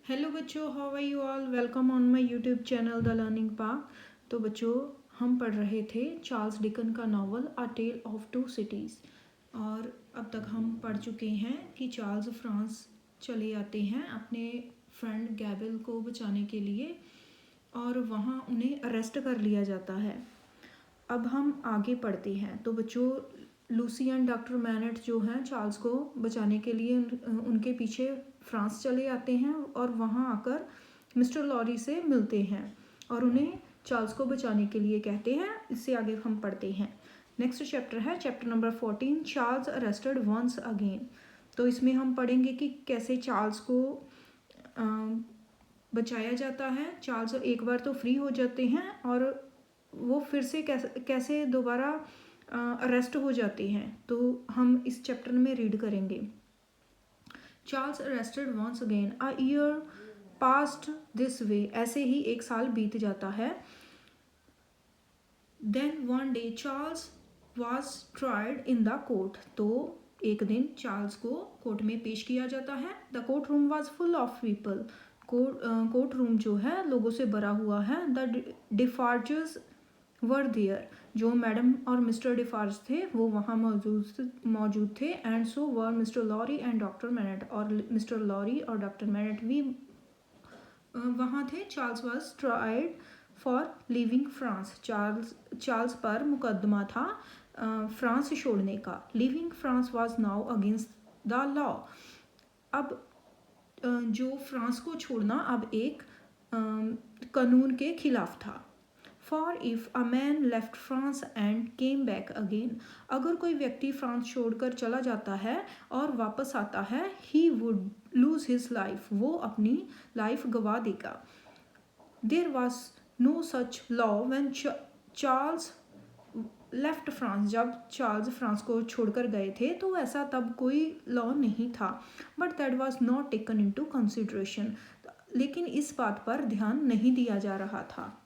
Hello बच्चों, how are you all. Welcome on my YouTube channel the learning park. तो बच्चों, हम पढ़ रहे थे चार्ल्स डिकन का novel a tale of two cities. और अब तक हम पढ़ चुके हैं कि चार्ल्स फ्रांस चले आते हैं अपने फ्रेंड गैबल को बचाने के लिए, और वहाँ उन्हें अरेस्ट कर लिया जाता है। अब हम आगे पढ़ते हैं। तो बच्चों, लूसी एंड डॉक्टर मैनेट जो हैं चार्ल्स को बचाने के लिए उनके पीछे फ्रांस चले आते हैं और वहाँ आकर मिस्टर लॉरी से मिलते हैं और उन्हें चार्ल्स को बचाने के लिए कहते हैं। इससे आगे हम पढ़ते हैं। नेक्स्ट चैप्टर है chapter number 14, Charles arrested once again. तो इसमें हम पढ़ेंगे कि कैसे चार्ल्स को बचाया जाता है। चार्ल्स एक बार तो फ्री हो जाते हैं और वो फिर से कैसे दोबारा अरेस्ट हो जाते हैं। तो हम इस चैप्टर में रीड करेंगे। Charles arrested once again, a year past this way. ऐसे ही एक साल बीत जाता है। Then one day Charles was tried in the court. तो एक दिन चार्ल्स को कोर्ट में पेश किया जाता है। The court room was full of people. Court room जो है लोगों से भरा हुआ है। The Defarges were there. जो मैडम और मिस्टर डिफार्ज थे वो वहाँ मौजूद थे। And so were mister Lorry and doctor Manette. और मिस्टर लॉरी और डॉक्टर मैनेट भी वहाँ थे। Charles was tried for leaving France. Charles पर मुकदमा था फ्रांस छोड़ने का। Leaving France was now against the law. अब जो फ्रांस को छोड़ना अब एक कानून के खिलाफ था। For if a man left France and came back again. अगर कोई व्यक्ति फ्रांस छोड़कर चला जाता है और वापस आता है, he would lose his life. वो अपनी लाइफ गवा देगा। There was no such law when Charles left France. जब चार्ल्स फ्रांस को छोड़कर गए थे तो ऐसा तब कोई लॉ नहीं था। But that was not taken into consideration. लेकिन इस बात पर ध्यान नहीं दिया जा रहा था।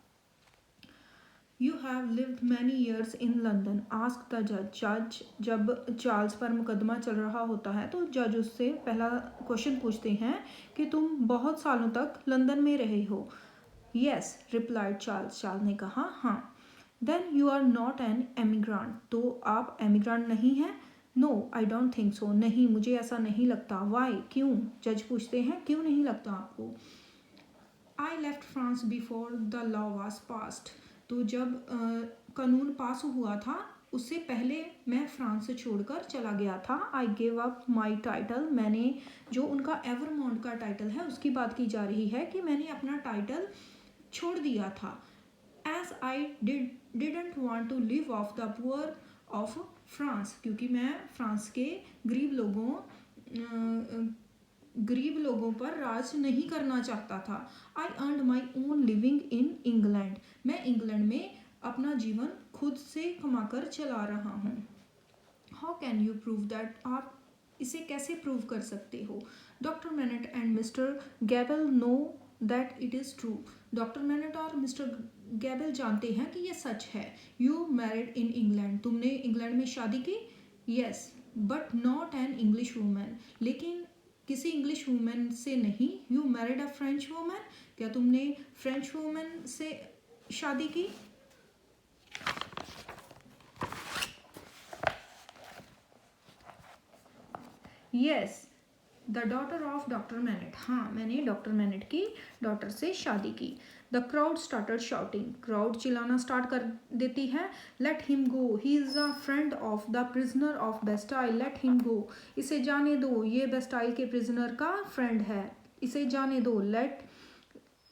You have lived many years in London, ask the जज। जब चार्ल्स पर मुकदमा चल रहा होता है तो जज उससे पहला क्वेश्चन पूछते हैं कि तुम बहुत सालों तक लंदन में रहे हो। Yes, replied Charles. चार्ल्स ने कहा हाँ। Then you are not an emigrant. तो आप एमिग्रांट नहीं हैं। No I don't think so. नहीं, मुझे ऐसा नहीं लगता। वाई, क्यों? जज पूछते हैं क्यों नहीं लगता आपको। I left France before the law was passed. तो जब कानून पास हुआ था उससे पहले मैं फ्रांस से छोड़कर चला गया था। I gave up my title. मैंने जो उनका एवरमॉन्ट का टाइटल है उसकी बात की जा रही है कि मैंने अपना टाइटल छोड़ दिया था। As I didn't want to live off the poor of France. क्योंकि मैं फ्रांस के गरीब लोगों पर राज नहीं करना चाहता था। I earned my own living in England. मैं इंग्लैंड में अपना जीवन खुद से कमाकर चला रहा हूँ। How can you prove that. आप इसे कैसे प्रूव कर सकते हो। Doctor Manette and mister Gabelle know that it is true. Doctor Manette और मिस्टर गैबल जानते हैं कि ये सच है। You married in England. तुमने इंग्लैंड में शादी की। Yes, but not an English women. लेकिन किसी इंग्लिश वूमेन से नहीं। You married a French women. क्या तुमने फ्रेंच वूमेन से शादी की। Yes, the daughter of doctor MANET. हाँ, मैंने डॉक्टर मैनेट की डॉटर से शादी की। The crowd started shouting. Crowd चिल्लाना स्टार्ट कर देती है। Let him go, he is a friend of the prisoner of Bastille. Let him go, इसे जाने दो, ये बेस्टाइल के प्रिजनर का फ्रेंड है, इसे जाने दो। Let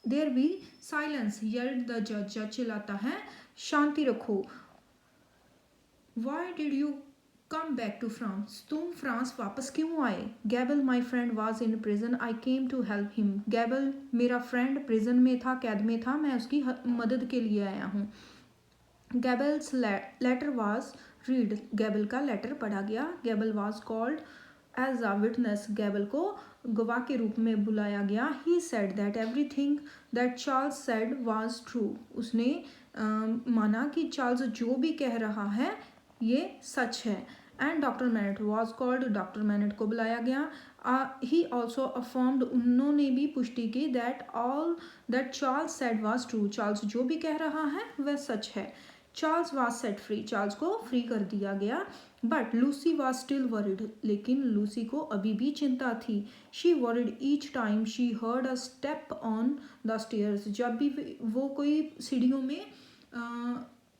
there be silence, yelled the जज। जज चिल्लाता है शांति रखो। Why did you come back to France. तुम फ्रांस वापस क्यों आए। Gabelle my friend was in prison, I came to help him. Gabelle मेरा फ्रेंड प्रिजन में था, कैद में था, मैं उसकी मदद के लिए आया हूँ। Gabelle's letter was read. Gabelle का लेटर पढ़ा गया। Gabelle was called as a witness. Gabelle को गवाह के रूप में बुलाया गया। He said that everything that Charles said was true. उसने माना कि चार्ल्स जो भी कह रहा है ये सच है। And doctor Manette was called, doctor MANET को बुलाया गया. ही ऑल्सो अफर्म्ड, उन्होंने भी पुष्टि की that all that Charles said was true, Charles जो भी कह रहा है वह सच है. Charles was set free, Charles को फ्री कर दिया गया. But Lucy was still worried, लेकिन लूसी को अभी भी चिंता थी. She worried each time she heard a step on the stairs, जब भी वो कोई सीढ़ियों में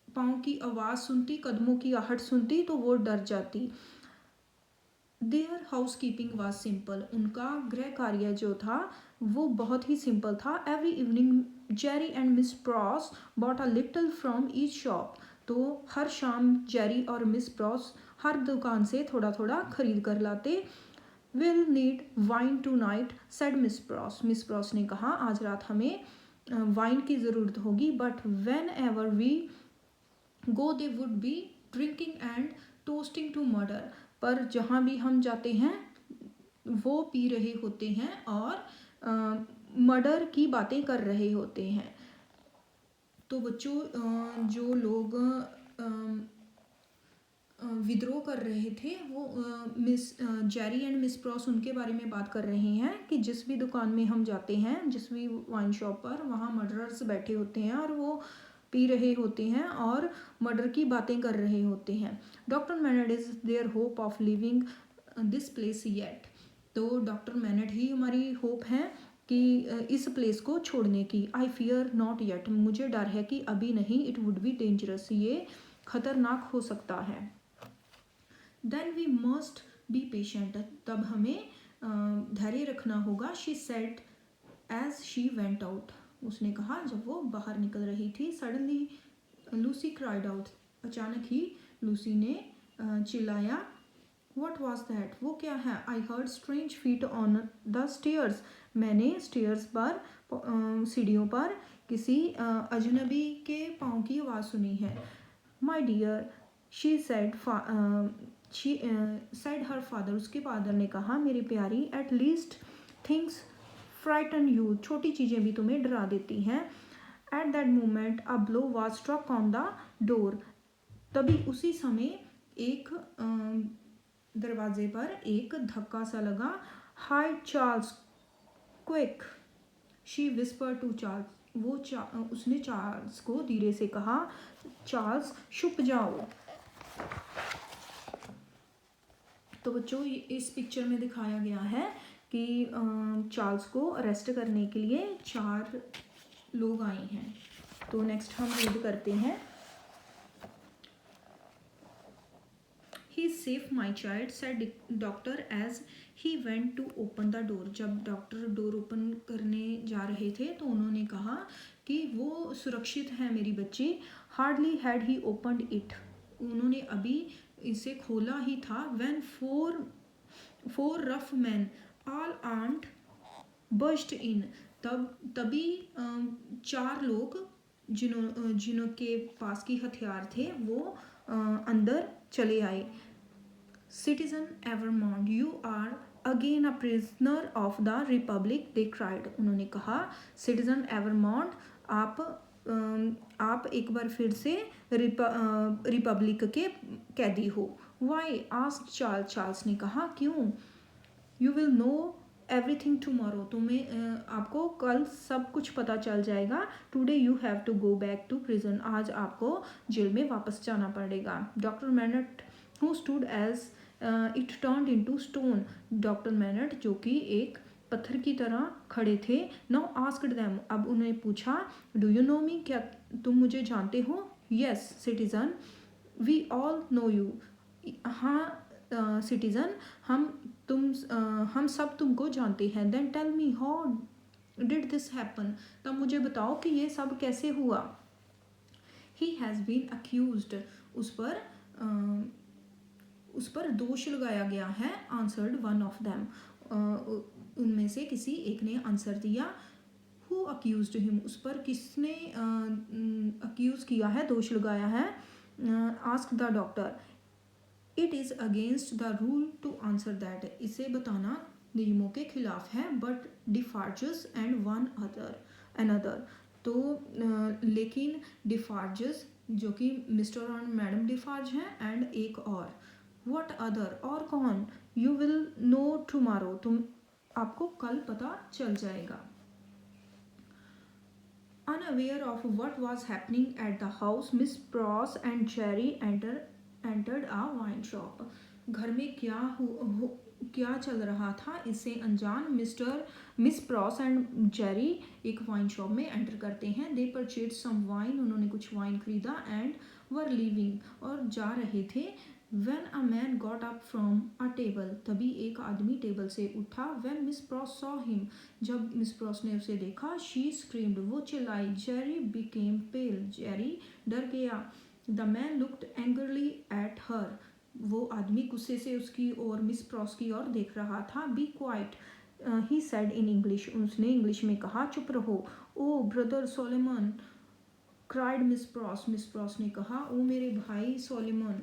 पाँव की आवाज़ सुनती, कदमों की आहट सुनती तो वो डर जाती. Their house keeping was simple, उनका गृह कार्य जो था वो बहुत ही सिंपल था. Every evening Jerry and miss pros bought a little from each shop, तो हर शाम जेरी और मिस प्रॉस हर दुकान से थोड़ा थोड़ा खरीद कर लाते. Will need wine tonight said Miss Pross, Miss Pross ने कहा आज रात हमें वाइन की ज़रूरत होगी. But whenever we go they would be drinking and toasting to murder, पर जहाँ भी हम जाते हैं वो पी रहे होते हैं और मर्डर की बातें कर रहे होते हैं. तो बच्चों जो लोग विद्रोह कर रहे थे वो miss Jerry and miss pros उनके बारे में बात कर रहे हैं कि जिस भी दुकान में हम जाते हैं, जिस भी वाइन शॉप पर, वहाँ मर्डरर्स बैठे होते हैं और वो पी रहे होते हैं और मर्डर की बातें कर रहे होते हैं. Doctor Manette is their hope of living this place yet, तो डॉक्टर मैनेट ही हमारी होप है कि इस प्लेस को छोड़ने की. आई फियर नॉट येट, मुझे डर है कि अभी नहीं. इट वुड बी डेंजरस, ये खतरनाक हो सकता है. Then we must be patient, तब हमें धैर्य रखना होगा. She said as she went out, उसने कहा जब वो बाहर निकल रही थी. सडनली लूसी क्राइड आउट, अचानक ही लूसी ने चिल्लाया. वट वॉज दैट, वो क्या है. I heard strange feet on the stairs, मैंने स्टेयर्स पर सीढ़ियों पर किसी अजनबी के पाँव की आवाज़ सुनी है. My dear she said said her father, उसके फादर ने कहा मेरी प्यारी. At least things frighten you, छोटी चीज़ें भी तुम्हें डरा देती हैं. At that moment a blow was struck on the door, तभी उसी समय एक दरवाजे पर एक धक्का सा लगा. Hide Charles quick, she whisper to Charles, वो उसने चार्ल्स को धीरे से कहा. चार्ल्स छुप जाओ. तो बच्चों इस पिक्चर में दिखाया गया है कि चार्ल्स को अरेस्ट करने के लिए 4 लोग आए हैं. तो नेक्स्ट हम रीड करते हैं. He is safe my child said doctor as he went to open the door, जब डॉक्टर डोर ओपन करने जा रहे थे तो उन्होंने कहा कि वो सुरक्षित है मेरी बच्ची. Hardly had he opened it, उन्होंने अभी इसे खोला ही था. When four rough man all armed burst in, तभी 4 लोग जिन्हों के पास की हथियार थे वो अंदर चले आए. Citizen Evremonde you are again a prisoner of the republic they cried, उन्होंने कहा सिटीजन एवरमॉन्ट आप एक बार फिर से रिपब्लिक के कैदी हो. वाई आस्क्ड चार्ल्स, चार्ल्स ने कहा क्यों. You will know everything tomorrow, तुम्हें आपको कल सब कुछ पता चल जाएगा. Today you have to go back to prison, आज आपको जेल में वापस जाना पड़ेगा. Doctor Manette who stood as it turned into stone, डॉक्टर मैनेट जो कि एक पत्थर की तरह खड़े थे. नाउ आस्क्ड देम, अब उन्हें पूछा. डू यू नो मी, क्या तुम मुझे जानते हो. Yes citizen we all know you, हाँ सिटीजन हम सब तुमको जानते हैं. Then tell me how did this happen, तब मुझे बताओ कि ये सब कैसे हुआ. ही हैज़ बीन अक्यूज्ड, उस पर दोष लगाया गया है. आंसर्ड वन ऑफ देम, उनमें से किसी एक ने आंसर दिया. हु अक्यूज्ड हिम, उस पर किसने अक्यूज़ किया है, दोष लगाया है. Ask the doctor. It is against the rule to answer that, इसे बताना नियमों के खिलाफ है. But Defarges and one another, तो लेकिन डिफार्जस जो कि मिस्टर और मैडम डिफार्ज हैं एंड एक और, वट अदर, और कौन, यू विल नो टुमारो, आपको कल पता चल जाएगा। Unaware of what was happening at the house, Miss Pross and Jerry entered a wine shop. घर में क्या चल रहा था इससे अनजान मिस प्रॉस एंड जेरी एक वाइन शॉप में एंटर करते हैं। दे परचेज सम वाइन, उन्होंने कुछ वाइन खरीदा, एंड वर लीविंग, और जा रहे थे। When a man got up from a table, तभी एक आदमी टेबल से उठा। When Miss Pross saw him, जब मिस प्रॉस ने उसे देखा, she screamed, वो चिल्लाई। Jerry became pale, जेरी डर गया। The man looked angrily at her, वो आदमी गुस्से से उसकी और मिस प्रॉस की ओर देख रहा था। Be quiet, he said in English, उसने इंग्लिश में कहा, चुप रहो। Oh brother Solomon, cried miss Pross ने कहा, ओ मेरे भाई Solomon.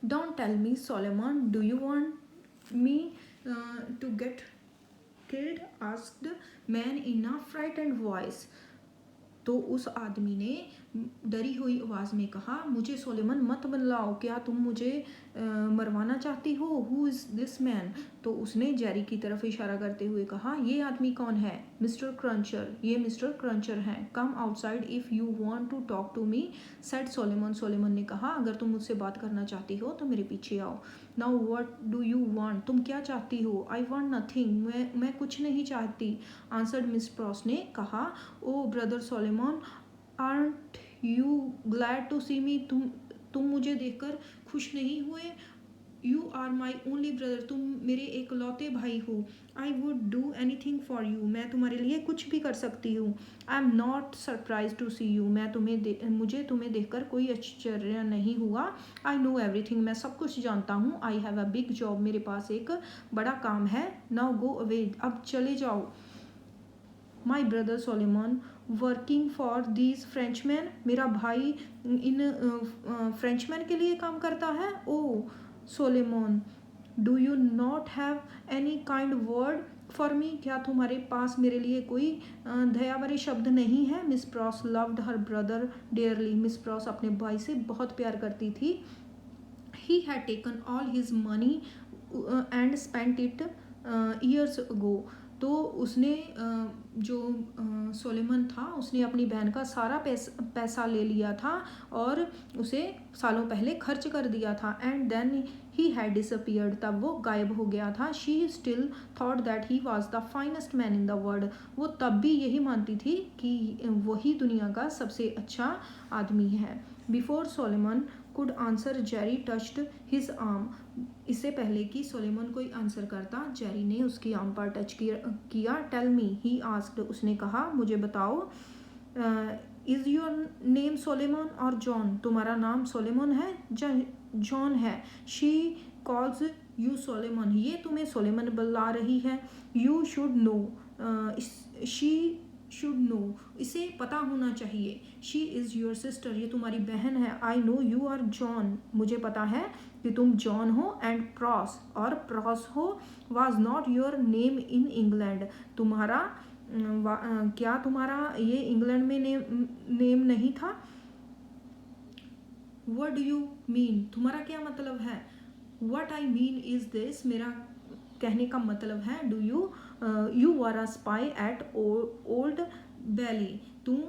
Don't tell me, Solomon, do you want me to get killed? asked man in a frightened voice. तो उस आदमी ने डरी हुई आवाज़ में कहा, मुझे सोलोमन मत बुलाओ, क्या तुम मुझे मरवाना चाहती हो? Who is this man? तो उसने जेरी की तरफ इशारा करते हुए कहा, ये आदमी कौन है? मिस्टर क्रंचर, ये मिस्टर क्रंचर हैं। Come outside if you want to talk to me, said Solomon, Solomon ने कहा, अगर तुम मुझसे बात करना चाहती हो तो मेरे पीछे आओ। Now what do you want, तुम क्या चाहती हो? आई वांट नथिंग, मैं कुछ नहीं चाहती, आंसर्ड मिस प्रॉस ने कहा। Oh brother Solomon, aren't you glad to see me, तुम मुझे देखकर खुश नहीं हुए? You are my only brother, तुम मेरे एकलौते भाई हो। I would do anything for you, मैं तुम्हारे लिए कुछ भी कर सकती हूँ। I am not surprise to see you, मुझे तुम्हें देखकर कोई आश्चर्य नहीं हुआ। आई नो एवरीथिंग, मैं सब कुछ जानता हूँ। I have a big job, मेरे पास एक बड़ा काम है। नाउ गो अवे, अब चले जाओ। My brother Solomon working for these Frenchman, मेरा भाई इन फ्रेंचमैन के लिए काम करता है। Oh Solomon, do you not have any kind word for me, क्या तुम्हारे पास मेरे लिए कोई दया भरे शब्द नहीं है? Miss pros loved her brother dearly, miss pros अपने भाई से बहुत प्यार करती थी। He had taken all his money and spent it years ago, तो उसने जो सोलोमन था उसने अपनी बहन का सारा पैसा ले लिया था और उसे सालों पहले खर्च कर दिया था। And then he had disappeared, तब वो गायब हो गया था। She still thought that he was the finest man in the world, वो तब भी यही मानती थी कि वही दुनिया का सबसे अच्छा आदमी है। Before Solomon could answer, Jerry touched his arm, इससे पहले कि सोलोमन कोई आंसर करता, जेरी ने उसकी आर्म पर टच किया। टेल मी, ही आस्क्ड, उसने कहा, मुझे बताओ। इज़ योर नेम सोलोमन और जॉन, तुम्हारा नाम सोलोमन है जॉन है? शी कॉल्स यू सोलोमन, ये तुम्हें सोलोमन बुला रही है। You should know, she should know, इसे पता होना चाहिए। शी इज़ योर सिस्टर, ये तुम्हारी बहन है। I know you are John, मुझे पता है कि तुम जॉन हो। एंड प्रॉस, और प्रॉस हो। Was not your name in England, तुम्हारा क्या तुम्हारा ये इंग्लैंड में नेम नहीं था? व्हाट डू यू मीन, तुम्हारा क्या मतलब है? What I mean is this, मेरा कहने का मतलब है, do you are a spy at Old Bailey, तुम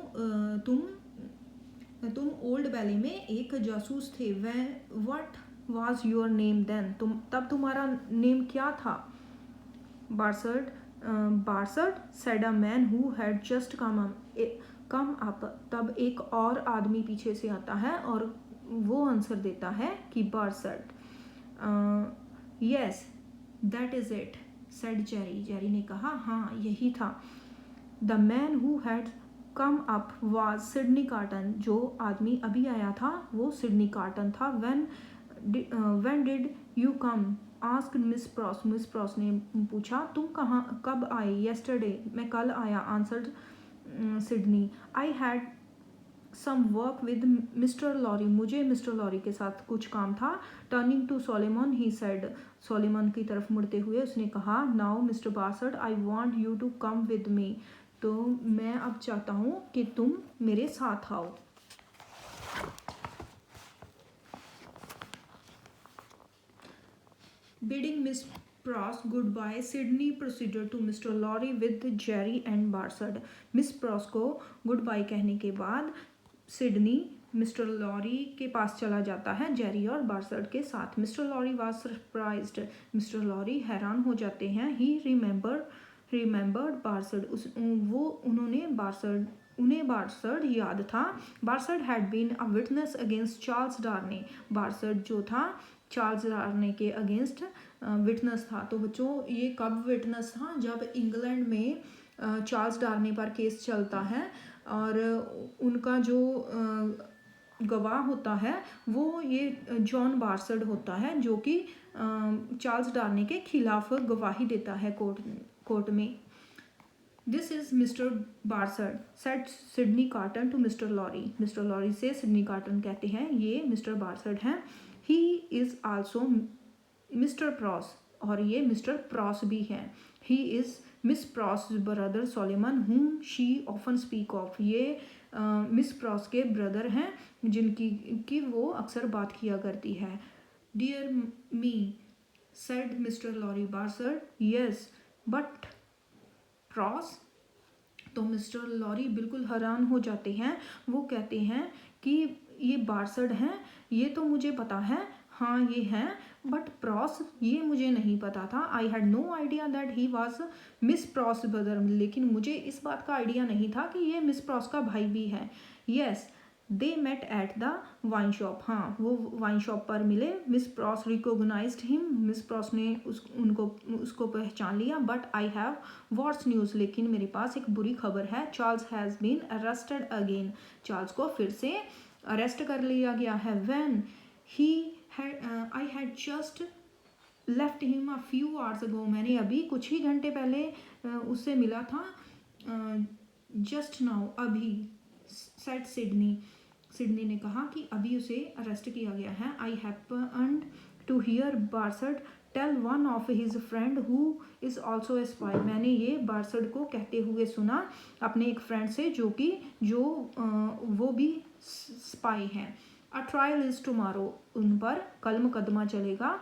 ओल्ड बैले में एक जासूस थे। What was your name then, तब तुम्हारा नेम क्या था? Barsad said a man who had just come up, तब एक और आदमी पीछे से आता है और वो आंसर देता है कि Barsad. Yes that is it, said Jerry ने कहा, हाँ यही था। The man who had come up was Sydney Carton, जो आदमी अभी आया था वो सिडनी कार्टन था। When did you come, asked Miss Pross ने पूछा, तुम कब आए? येस्टरडे, मैं कल आया, answered Sydney. I had some work with mister Lorry, मुझे मिस्टर लॉरी के साथ कुछ काम था। Turning to Solomon he said, Solomon की तरफ मुड़ते हुए उसने कहा, now mister Barsad, I want you to come with me, तो मैं अब चाहता हूँ कि तुम मेरे साथ आओ। Bidding Miss Pross goodbye, Sydney proceeded to Mr. Lorry with Jerry and Barsad. Miss pros को गुड बाय कहने के बाद सिडनी मिस्टर लॉरी के पास चला जाता है जेरी और बार्सर्ड के साथ। Mister Lorry was surprised, mister Lorry हैरान हो जाते हैं। ही रिमेंबर्ड बार्सर्ड, उन्हें बार्सर्ड याद था। Barsad had been a witness against Charles Darnay, Barsad जो था चार्ल्स डार्ने के अगेंस्ट विटनेस था। तो बच्चों ये कब विटनेस था? जब इंग्लैंड में चार्ल्स डार्ने पर केस चलता है और उनका जो गवाह होता है वो ये जॉन बार्सर्ड होता है, जो कि चार्ल्स डार्ने के खिलाफ गवाही देता है कोर्ट में। This is mister Barsad said Sydney Carton to mister Lorry, mister Lorry से सिडनी कार्टन कहते हैं ये मिस्टर बार्सर्ड हैं। He is also mister Pross, और ये मिस्टर प्रॉस भी हैं। He is Miss Pross brother Solomon whom she often speak of, ये मिस प्रॉस के ब्रदर हैं जिनकी वो अक्सर बात किया करती है। Dear me said mister Lorry Barsad, yes but Pross, तो मिस्टर लॉरी बिल्कुल हैरान हो जाते हैं। वो कहते हैं कि ये बार्सर्ड हैं, ये तो मुझे पता है, हाँ ये हैं, बट प्रॉस ये मुझे नहीं पता था। I had no idea that he was miss Pross brother, लेकिन मुझे इस बात का आइडिया नहीं था कि ये मिस प्रॉस का भाई भी है। Yes they met at the wine shop, हाँ वो वाइन शॉप पर मिले। Miss Pross recognised him, miss Pross ने उसको पहचान लिया। But I have what's news, लेकिन मेरे पास एक बुरी खबर है। Charles has been arrested again, Charles को फिर से अरेस्ट कर लिया गया है। When he I had just left him a few hours ago, मैंने अभी कुछ ही घंटे पहले उससे मिला था। जस्ट नाउ, अभी। सेड सिडनी, सिडनी ने कहा कि अभी उसे अरेस्ट किया गया है। I happened to hear Barsad tell one of his friend who is also a spy, मैंने ये बार्सर्ड को कहते हुए सुना अपने एक फ्रेंड से जो वो भी स्पाई हैं। अ ट्रायल इज टुमारो, उन पर कल मुकदमा चलेगा।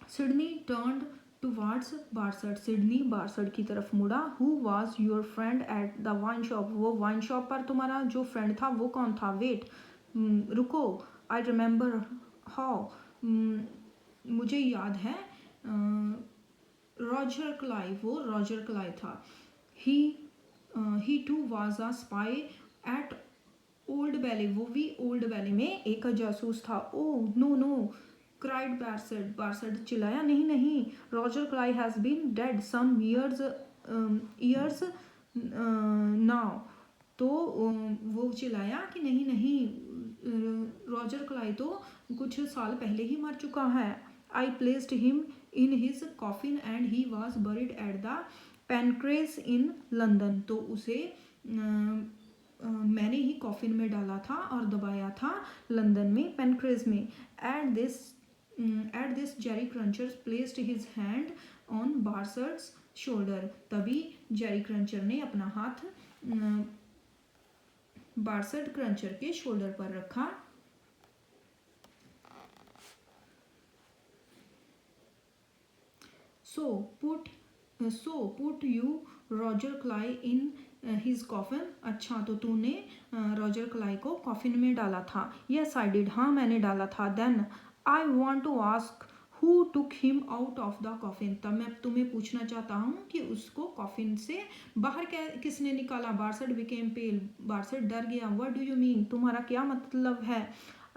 सिडनी टर्न्ड टुवर्ड्स बार्सर्ड, सिडनी बार्सर्ड की तरफ मुड़ा। Who was your friend at the wine shop, वो वाइन शॉप पर तुम्हारा जो फ्रेंड था वो कौन था? वेट, रुको। आई रिमेंबर हाउ, मुझे याद है। रॉजर क्लाई, वो रॉजर क्लाई था। He too was a spy at Old Bailey, वो भी ओल्ड वैली में एक जासूस था। Oh no no cried Barsad, Barsad चिल्लाया, नहीं नहीं, Roger Cly has been dead some years now, तो वो चिल्लाया कि नहीं नहीं, रॉजर क्लाई तो कुछ साल पहले ही मर चुका है। I placed him in his coffin and he was buried at the Pancras in London, तो उसे मैंने ही कॉफिन में डाला था और दबाया था लंदन में, पेनक्रेस में। At this Jerry Cruncher placed his hand on Barsad's shoulder, तभी जेरी क्रंचर ने अपना हाथ बार्सर्ड क्रंचर के शोल्डर पर रखा। So put you Roger Cly in his coffin, अच्छा तो तूने रॉजर क्लाई को कॉफिन में डाला था? यस आई डिड, हाँ मैंने डाला था। Then I want to ask who took him out of the coffin, तब मैं तुम्हें पूछना चाहता हूँ कि उसको कॉफिन से बाहर किसने निकाला? बार्सर्ड बिकेम पेल, बार्सर्ड डर गया। व्हाट डू यू मीन, तुम्हारा क्या मतलब है?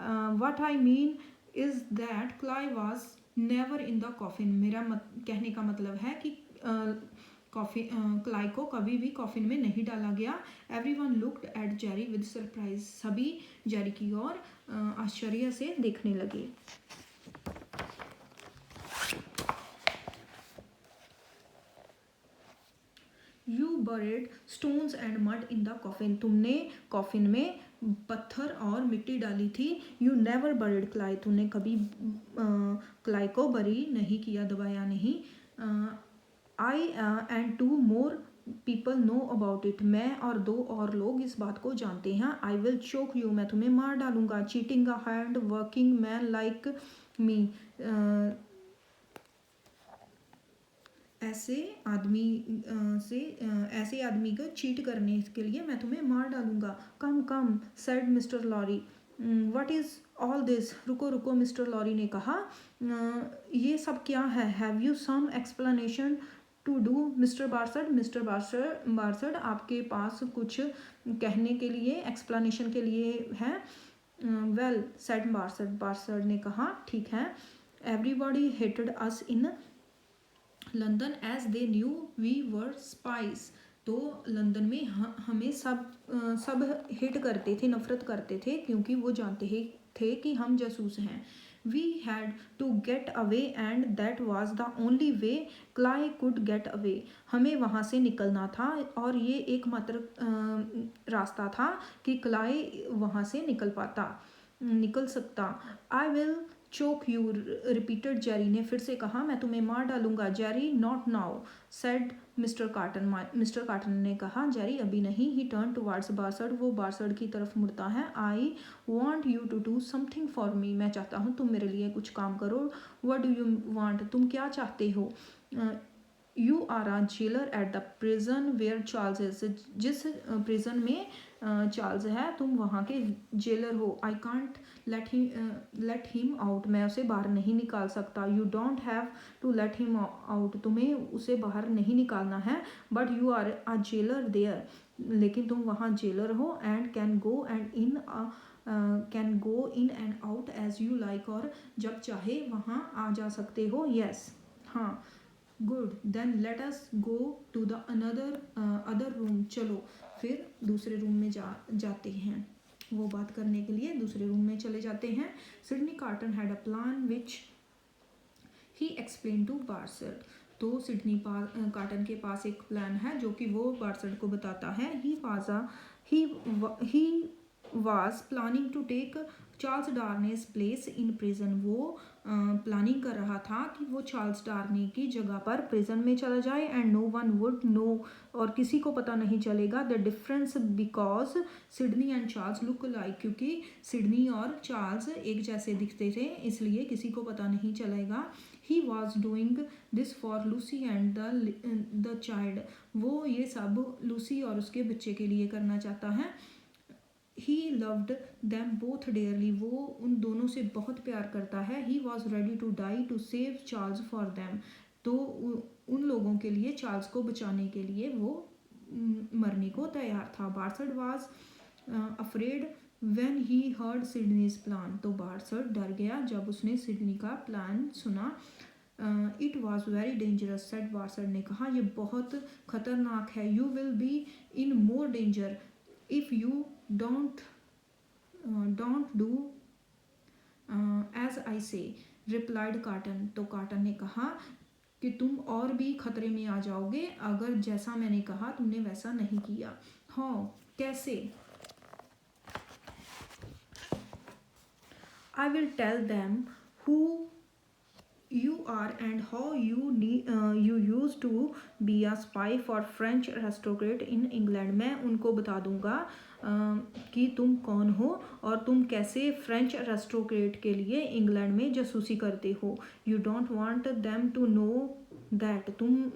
What I mean is that Cly was never in the coffin, मेरा कहने का मतलब है कि क्लाई को कभी भी कॉफिन में नहीं डाला गया। Everyone looked at Jerry with surprise, सभी जेरी की ओर आश्चर्य से देखने लगे। You buried stones and mud in the coffin, तुमने कॉफिन में पत्थर और मिट्टी डाली थी। यू नेवर बरेड क्लाई, तूने कभी क्लाई को बरी नहीं किया, दबाया नहीं। I and two more people know about it, मैं और 2 और लोग इस बात को जानते हैं। आई विल चोक यू, मैं तुम्हें मार डालूंगा। Cheating a hard working man like me, ऐसे आदमी ऐसे आदमी को चीट करने के लिए मैं तुम्हें मार डालूंगा। Come come said mister Lorry, what is all this, रुको रुको मिस्टर लॉरी ने कहा, ये सब क्या है। Have you some explanation to do mister Barsad, mister Barsad आपके पास कुछ कहने के लिए, एक्सप्लेनेशन के लिए है। वेल सेड बार्सड, बार्सड ने कहा ठीक है। Everybody hated us in London as they knew we were spies, तो लंदन में हमें सब हिट करते थे, नफरत करते थे, क्योंकि वो जानते ही थे कि हम जासूस हैं। We had to get away and that was the only way Cly could get away, हमें वहाँ से निकलना था और ये एकमात्र रास्ता था कि क्लाई वहाँ से निकल सकता। I will choke you, repeated Jerry ने फिर से कहा, मैं तुम्हें मार डालूंगा। Jerry not now said mister Carton, mister Carton ने कहा जेरी अभी नहीं। ही टर्न टुवर्ड्स बार्सड, वो बार्सड की तरफ मुड़ता है। I want you to do something for me, मैं चाहता हूँ तुम मेरे लिए कुछ काम करो। व्हाट डू यू वांट, तुम क्या चाहते हो। You are a jailer at the prison where Charles is, जिस प्रिजन में चार्ल्स है तुम वहाँ के जेलर हो। I can't let him out, मैं उसे बाहर नहीं निकाल सकता। You don't have to let him out, तुम्हें उसे बाहर नहीं निकालना है। But you are a jailer there, लेकिन तुम वहाँ जेलर हो। And can go in and out as you like, और जब चाहे वहाँ आ जा सकते हो। यस हाँ, good then let us go to the other room, चलो फिर दूसरे रूम में जाते हैं। वो बात करने के लिए दूसरे रूम में चले जाते हैं। Sydney Carton had a plan which he explain to Barsad, तो सिडनी कार्टन के पास एक प्लान है जो कि वो बार्सड को बताता है। He was planning to take Charles Darnay's place in prison, वो प्लानिंग कर रहा था कि वो चार्ल्स डार्ने की जगह पर प्रिजन में चला जाए। And no one would know, और किसी को पता नहीं चलेगा। The difference because Sydney and Charles look like, क्योंकि सिडनी और चार्ल्स एक जैसे दिखते थे, इसलिए किसी को पता नहीं चलेगा। He was doing this for Lucy and the child, वो ये सब लूसी और उसके बच्चे के लिए करना चाहता है। He loved them both dearly, वो उन दोनों से बहुत प्यार करता है। He was ready to die to save Charles for them, तो उन लोगों के लिए, चार्ल्स को बचाने के लिए वो मरने को तैयार था। Barsad was afraid when he heard Sydney's plan, तो बार्सड डर गया जब उसने सिडनी का प्लान सुना। It was very dangerous said, Barsad ने कहा ये बहुत खतरनाक है। You will be in more danger if you don't do as I say, replied carton, तो कार्टन ने कहा कि तुम और भी खतरे में आ जाओगे अगर जैसा मैंने कहा तुमने वैसा नहीं किया। हाँ कैसे। I will tell them who you are and how you used to be a spy for French aristocrat in England, मैं उनको बता दूंगा कि तुम कौन हो और तुम कैसे फ्रेंच एरिस्टोक्रेट के लिए इंग्लैंड में जासूसी करते हो। You don't want them to know that, तुम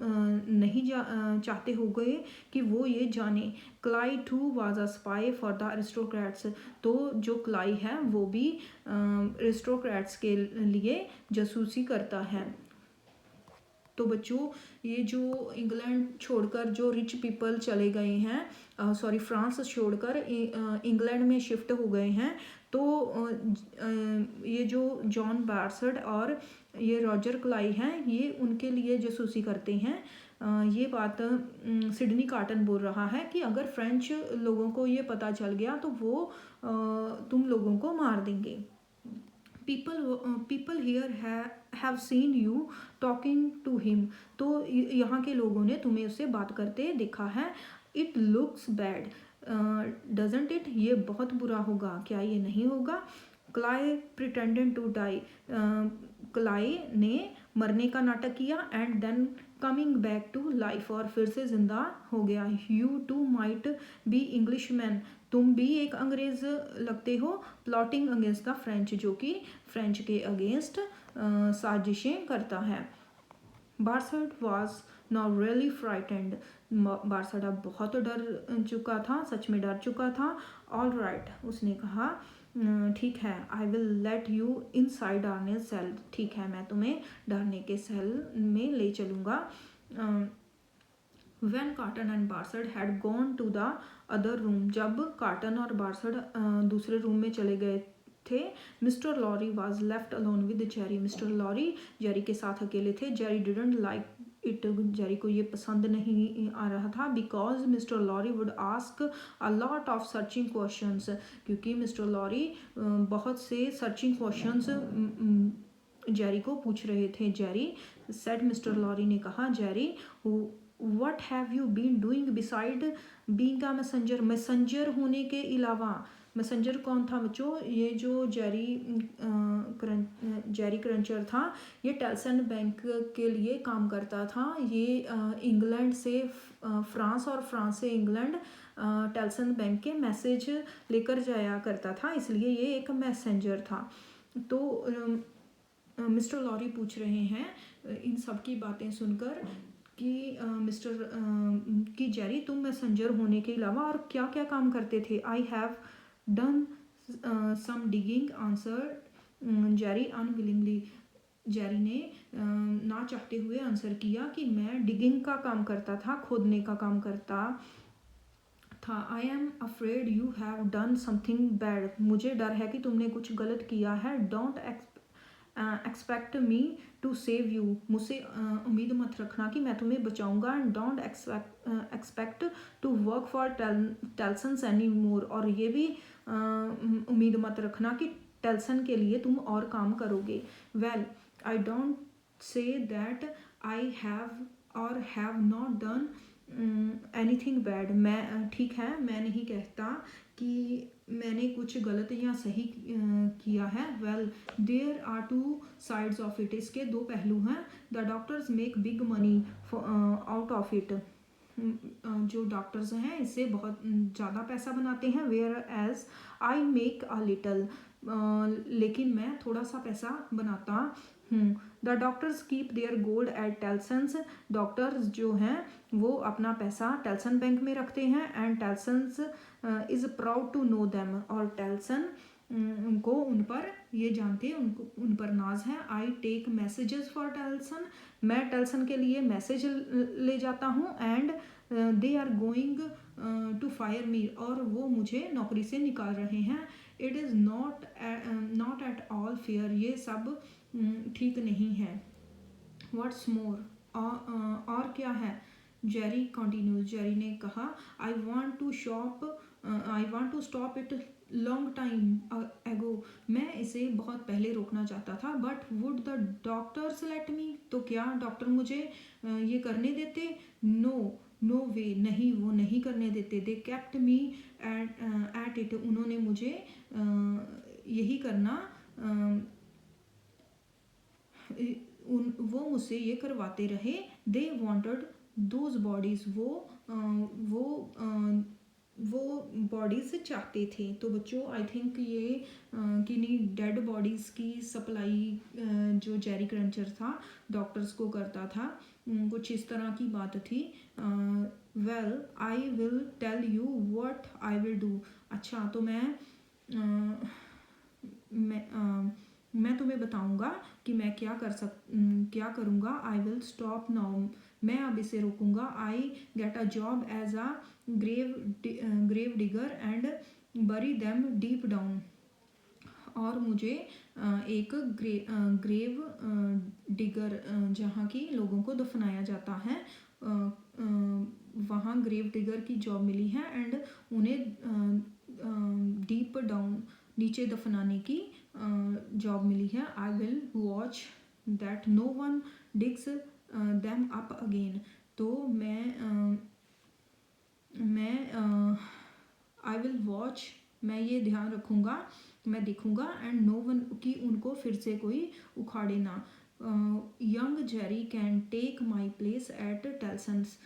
नहीं चाहते हो गए कि वो ये जाने। Cly too was a spy for the aristocrats, तो जो क्लाई है वो भी एरिस्टोक्रेट्स के लिए जासूसी करता है। तो बच्चों ये जो इंग्लैंड छोड़कर जो रिच पीपल चले गए हैं, सॉरी फ्रांस छोड़कर इंग्लैंड में शिफ्ट हो गए हैं, तो ये जो जॉन बार्सड और ये रॉजर क्लाई हैं, ये उनके लिए जासूसी करते हैं। ये बात सिडनी कार्टन बोल रहा है कि अगर फ्रेंच लोगों को ये पता चल गया तो वो तुम लोगों को मार देंगे। People here have seen you talking to him, तो यहाँ के लोगों ने तुम्हें उससे बात करते देखा है। It looks bad doesn't it, ये बहुत बुरा होगा क्या ये नहीं होगा। Cly pretended to die, Cly ने मरने का नाटक किया, and then coming back to life, और फिर से जिंदा हो गया। You too might be Englishman, तुम भी एक अंग्रेज लगते हो। प्लॉटिंग अगेंस्ट द फ्रेंच, जो कि फ्रेंच के अगेंस्ट साजिशें करता है। बार्सड वॉज नाउ रियली फ्राइटेंड, बार्सड अब बहुत डर चुका था, सच में डर चुका था। ऑल राइट, उसने कहा ठीक है, I will let you inside Darnay's cell, ठीक है मैं तुम्हें डरने के सेल में ले चलूँगा। When Carton and Barsad had gone to the other room, जब कार्टन और बार्सड दूसरे रूम में चले गए थे, mister Lorry was left alone with Jerry, mister Lorry Jerry के साथ अकेले थे। Jerry didn't like it, Jerry को ये पसंद नहीं आ रहा था, because mister Lorry would ask a lot of searching questions, क्योंकि मिस्टर लॉरी बहुत से सर्चिंग क्वेश्चंस जेरी को पूछ रहे थे। जेरी सेड, मिस्टर लॉरी ने कहा, Jerry what have you been doing beside being a messenger, messenger होने के अलावा। मैसेंजर कौन था बच्चों? ये जो जेरी क्रंचर था, ये टेल्सन बैंक के लिए काम करता था। ये इंग्लैंड से फ्रांस और फ्रांस से इंग्लैंड टेल्सन बैंक के मैसेज लेकर जाया करता था, इसलिए ये एक मैसेंजर था। तो मिस्टर लॉरी पूछ रहे हैं इन सब की बातें सुनकर कि कि जेरी तुम मैसेंजर होने के अलावा और क्या क्या काम करते थे। I have done some digging, answer Jerry unwillingly, Jerry ने ना चाहते हुए आंसर किया कि मैं डिगिंग का काम करता था, खोदने का काम करता था। I am afraid you have done something bad, मुझे डर है कि तुमने कुछ गलत किया है। Don't expect me to save you, मुझसे उम्मीद मत रखना कि मैं तुम्हें बचाऊंगा। And don't expect to work for Tellson's any more, और ये भी उम्मीद मत रखना कि टेल्सन के लिए तुम और काम करोगे। Well I don't say that I have or have not done anything bad, मैं ठीक है मैं नहीं कहता कि मैंने कुछ गलत या सही किया है। Well there are two sides of it, इसके दो पहलू हैं। The doctors make big money out of it, जो डॉक्टर्स हैं इससे बहुत ज़्यादा पैसा बनाते हैं। Whereas I make a little, लेकिन मैं थोड़ा सा पैसा बनाता हूँ। The doctors keep their gold at Tellson's, doctors जो हैं वो अपना पैसा टेल्सन बैंक में रखते हैं। And Tellson's is proud to know them, और टेल्सन उनको उन पर ये जानते उनको उन पर नाज है। I take messages for Tellson, मैं टेल्सन के लिए मैसेज ले जाता हूँ। And they are going to fire me, और वो मुझे नौकरी से निकाल रहे हैं। It is not at all fair, ये सब ठीक नहीं है। व्हाट्स मोर, और क्या है? जेरी कंटिन्यूज, जेरी ने कहा, I want to stop it long time ago, मैं इसे बहुत पहले रोकना चाहता था। But would the doctors let me, तो क्या डॉक्टर मुझे ये करने देते? नो वे, नहीं वो नहीं करने देते। They kept me at it, उन्होंने मुझे यही करना वो मुझसे ये करवाते रहे। दे वॉन्टेड दोज बॉडीज़, वो बॉडीज़ चाहते थे। तो बच्चों आई थिंक ये किन्हीं डेड बॉडीज़ की सप्लाई जो जेरी क्रंचर था डॉक्टर्स को करता था, कुछ इस तरह की बात थी। Well I will tell you what I will do, अच्छा तो मैं तुम्हें बताऊंगा कि मैं क्या करूँगा। आई विल स्टॉप नाउ, मैं अब इसे रोकूंगा। I get a job as a grave digger and bury them deep down, और मुझे एक ग्रेव डिगर जहाँ की लोगों को दफनाया जाता है वहाँ ग्रेव डिगर की जॉब मिली है। एंड उन्हें डीप डाउन, नीचे दफनाने की जॉब मिली है। I will watch that no one digs them up again, तो आई विल वॉच, मैं ये ध्यान रखूँगा, मैं देखूँगा। एंड नो वन, कि उनको फिर से कोई उखाड़े ना। Young Jerry can take my place at Tellson's.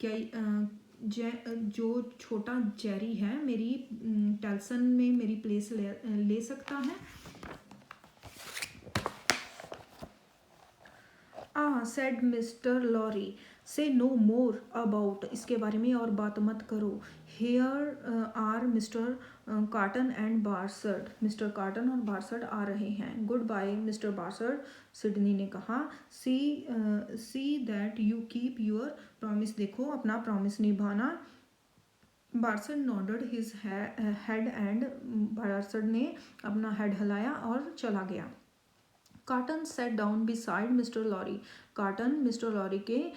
क्या जो छोटा जेरी है मेरी टेल्सन में मेरी प्लेस ले सकता है। Said mister Lorry, say no more about, इसके बारे में और बात मत करो। Here are mister Carton and Barsad, mister Carton और बार्सर्ड आ रहे हैं। Goodbye mister Barsad, Sydney ने कहा। See that you keep your promise, देखो अपना प्रॉमिस निभाना। Barsad nodded his head and, Barsad ने अपना हेड हिलाया और चला गया। Carton sat down beside mister Lorry, Carton mister Lorry के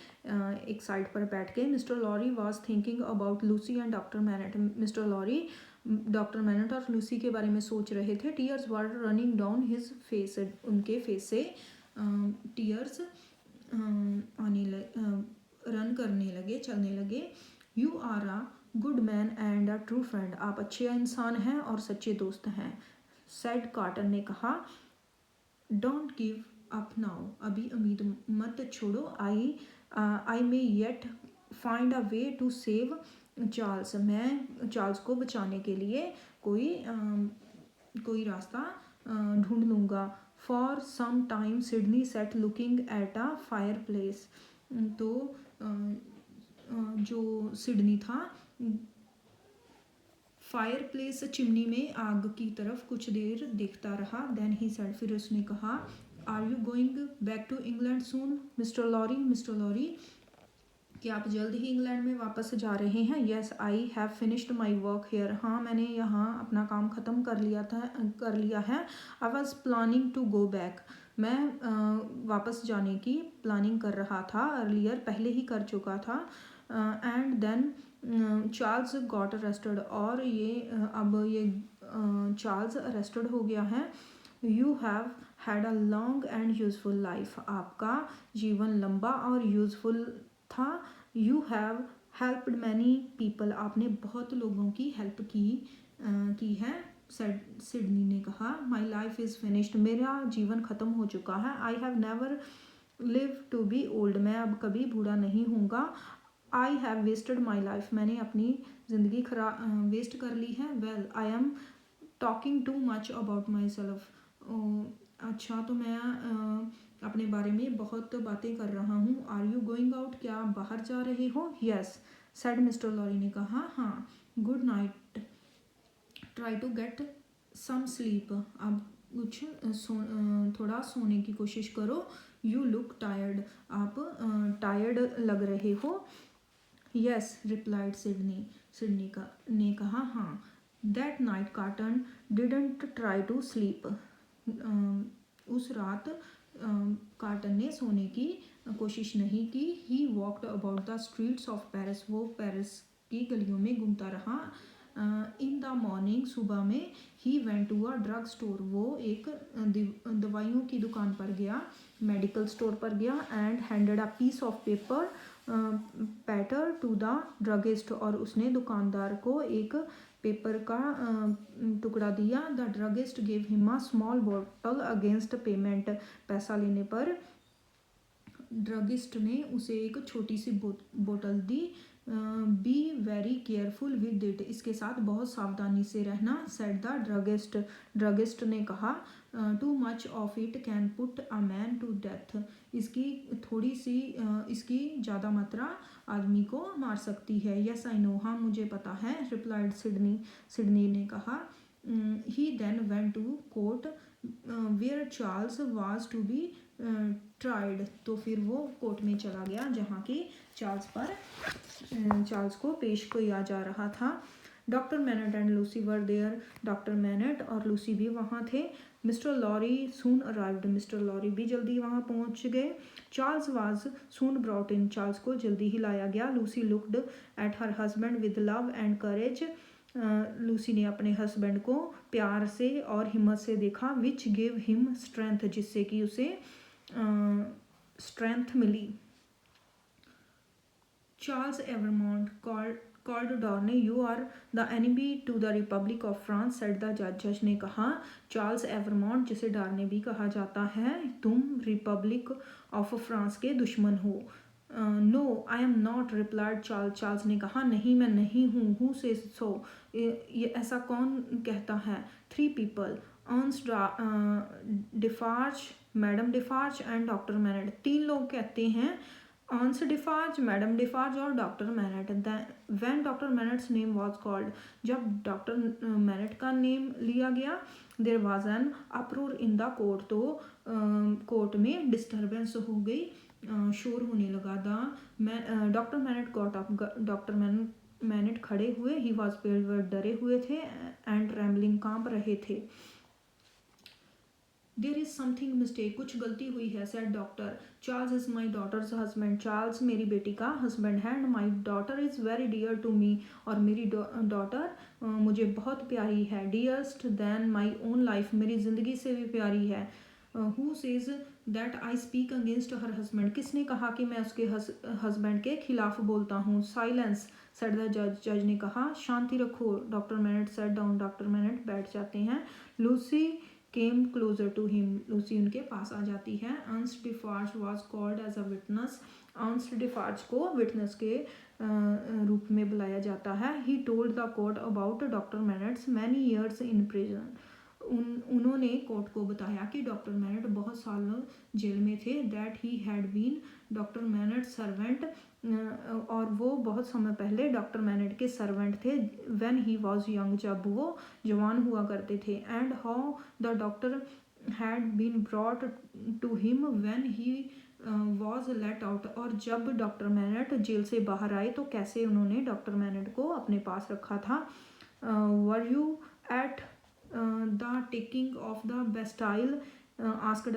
एक साइड पर बैठ गए। Mr Lorry was thinking about Lucy and doctor Manette, Mr Lorry doctor Manette और लूसी के बारे में सोच रहे थे। Tears were running down his face, उनके फेस से टीयर्स रन करने लगे, चलने लगे। You are a good man and a true friend, आप अच्छे इंसान हैं और सच्चे दोस्त हैं। सेड कार्टन ने कहा। डोंट गिव अप नाउ, अभी उम्मीद मत छोड़ो। I may yet find a way to save Charles, मैं चार्ल्स को बचाने के लिए कोई रास्ता ढूंढ लूँगा। For some time Sydney sat looking at a fireplace, तो जो सिडनी था फायर प्लेस चिमनी में आग की तरफ कुछ देर देखता रहा। देन ही सेड, फिर उसने कहा। Are you going back to England soon Mr Lorry, mister Lorry क्या आप जल्द ही इंग्लैंड में वापस जा रहे हैं। Yes I have finished my work here, हाँ मैंने यहाँ अपना काम ख़त्म कर लिया है। I was planning to go back, मैं वापस जाने की प्लानिंग कर रहा था। अर्लियर, पहले ही कर चुका था। And then Charles got arrested, और अब ये चार्ल्स अरेस्टेड हो गया है। You have had a long and useful life, आपका जीवन लंबा और यूजफुल था। You have helped many people, आपने बहुत लोगों की हेल्प की है। सिडनी ने कहा। माई लाइफ इज़ फिनिश्ड, मेरा जीवन ख़त्म हो चुका है। I have never live to be old, मैं अब कभी बूढ़ा नहीं हूँगा। I have wasted my life, मैंने अपनी ज़िंदगी वेस्ट कर ली है। Well I am talking too much about myself, अच्छा तो मैं अपने बारे में बहुत बातें कर रहा हूँ। आर यू गोइंग आउट, क्या आप बाहर जा रहे हो। येस सेड मिस्टर लॉरी ने कहा। हाँ। Good night, try to get some sleep, अब कुछ थोड़ा सोने की कोशिश करो। यू लुक टायर्ड, आप टायर्ड लग रहे हो। येस रिप्लाइड सिडनी ने कहा। हाँ। That night Carton didn't try to sleep, उस रात कार्टन ने सोने की कोशिश नहीं की। He walked about the streets of Paris, वो पेरिस की गलियों में घूमता रहा। इन द मॉर्निंग, सुबह में। He went to a drug store, वो एक दवाइयों की दुकान पर गया, मेडिकल स्टोर पर गया। And handed a piece of paper पैटर टू द ड्रगिस्ट, और उसने दुकानदार को एक पेपर का टुकड़ा दिया। The druggist give him a small bottle against payment, पैसा लेने पर ड्रगिस्ट ने उसे एक छोटी सी बोतल दी। Be very careful with it, इसके साथ बहुत सावधानी से रहना। सेड द ड्रगिस्ट ने कहा। Too much of it can put a man to death, इसकी ज़्यादा मात्रा आदमी को मार सकती है। यस आई नो, हाँ मुझे पता है। रिप्लाइड सिडनी ने कहा। He then went to court where Charles was to be tried, तो फिर वो कोर्ट में चला गया जहाँ की चार्ल्स को पेश किया जा रहा था। Doctor Manette and Lucy were there, doctor Manette और लूसी भी वहाँ थे। Mister Lorry soon arrived, Mr Lorry भी जल्दी वहाँ पहुँच गए। Charles was soon brought in, Charles को जल्दी ही लाया गया। Lucy looked at her husband with love and courage, Lucy ने अपने हस्बैंड को प्यार से और हिम्मत से देखा। विच गिव हिम स्ट्रेंथ, जिससे कि उसे स्ट्रेंथ मिली। Charles Evremonde called Dorne, you are the enemy to the Republic of France, said the judge. जज ने कहा, चार्ल्स एवरमॉन्ट, जिसे डार्ने भी कहा जाता है, तुम रिपब्लिक ऑफ फ्रांस के दुश्मन हो. No I am not, replied Charles. Charles ने कहा, नहीं मैं नहीं हूँ. हु सेज सो, ये ऐसा कौन कहता है. 3 people, Ernest Defarge, madame Defarge and doctor Manette. 3 लोग कहते हैं, अर्न्स्ट डिफार्ज, मैडम डिफार्ज और doctor Manette. When doctor Manette's name was called, जब डॉक्टर मैनेट का नेम लिया गया, there was an uproar in the court, तो कोर्ट में डिस्टर्बेंस हो गई, शोर होने लगा. Doctor Manette got up, doctor Manette खड़े हुए. ही वॉज पेल, डरे हुए थे, एंड ट्रेम्बलिंग, कांप रहे थे. देयर इज समथिंग मिस्टेक, कुछ गलती हुई है, said doctor. Charles is my daughter's husband, Charles मेरी बेटी का हस्बैंड है. And my daughter is very dear to me, और मेरी डॉटर मुझे बहुत प्यारी है. Dearest than my own life, मेरी ज़िंदगी से भी प्यारी है. Who says that I speak against her husband, किसने कहा कि मैं उसके हस्बैंड के खिलाफ बोलता हूँ. साइलेंस, सेड द जज, जज ने कहा, शांति रखो. Doctor Manette sat down, doctor Manette बैठ जाते हैं. Lucy came closer to him, Lucy उनके पास आ जाती है. Ernest Defarge was called as a witness, Ernest Defarge को विटनेस के रूप में बुलाया जाता है. He told the court about doctor Manette's many years in prison, उन्होंने कोर्ट को बताया कि डॉक्टर मैनेट बहुत साल जेल में थे. That he had been doctor Manette servant, और वो बहुत समय पहले डॉक्टर मैनेट के सर्वेंट थे. व्हेन ही वाज यंग, जब वो जवान हुआ करते थे. And how the doctor had been brought to him when he was let out, और जब डॉक्टर मैनेट जेल से बाहर आए तो कैसे उन्होंने डॉक्टर मैनेट को अपने पास रखा था. Were you at the taking of the Bastille, asked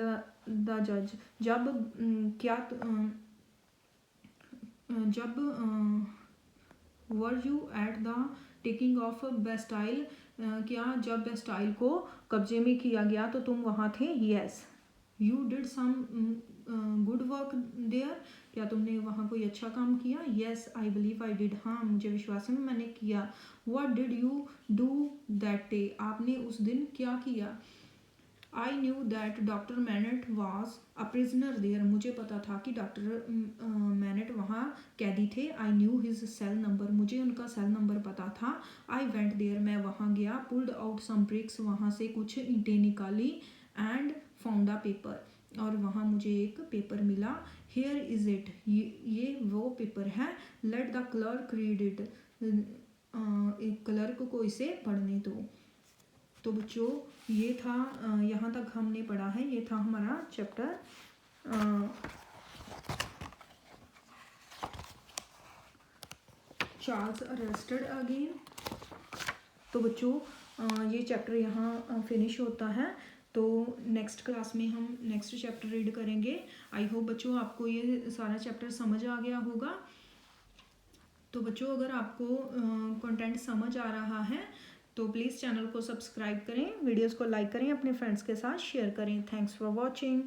the जज, जब were you at the taking of Bastille, क्या जब बेस्टाइल को कब्जे में किया गया तो तुम वहाँ थे. Yes. You did some good work there, क्या तुमने वहाँ कोई अच्छा काम किया. Yes I believe I did, हाँ मुझे विश्वास है मैंने किया. What did you do that day, आपने उस दिन क्या किया. I knew that doctor Manette was a prisoner there, मुझे पता था कि डॉक्टर मैनेट वहाँ कैदी थे. I knew his cell number, मुझे उनका सेल नंबर पता था. आई वेंट देयर, मैं वहाँ गया. पुल्ड आउट सम ब्रिक्स, वहाँ से कुछ ईंटें निकाली. एंड फाउंड द पेपर, और वहाँ मुझे एक पेपर मिला. हेयर इज इट, ये वो पेपर है. Let the clerk read it, एक क्लर्क को इसे पढ़ने दो. तो बच्चों ये था, यहाँ तक हमने पढ़ा है. ये था हमारा चैप्टर चार्ल्स अरेस्टेड अगेन. तो बच्चों ये चैप्टर यहाँ फिनिश होता है. तो नेक्स्ट क्लास में हम नेक्स्ट चैप्टर रीड करेंगे. आई होप बच्चों आपको ये सारा चैप्टर समझ आ गया होगा. तो बच्चों अगर आपको कंटेंट समझ आ रहा है तो प्लीज़ चैनल को सब्सक्राइब करें, वीडियोस को लाइक करें, अपने फ्रेंड्स के साथ शेयर करें. Thanks for watching.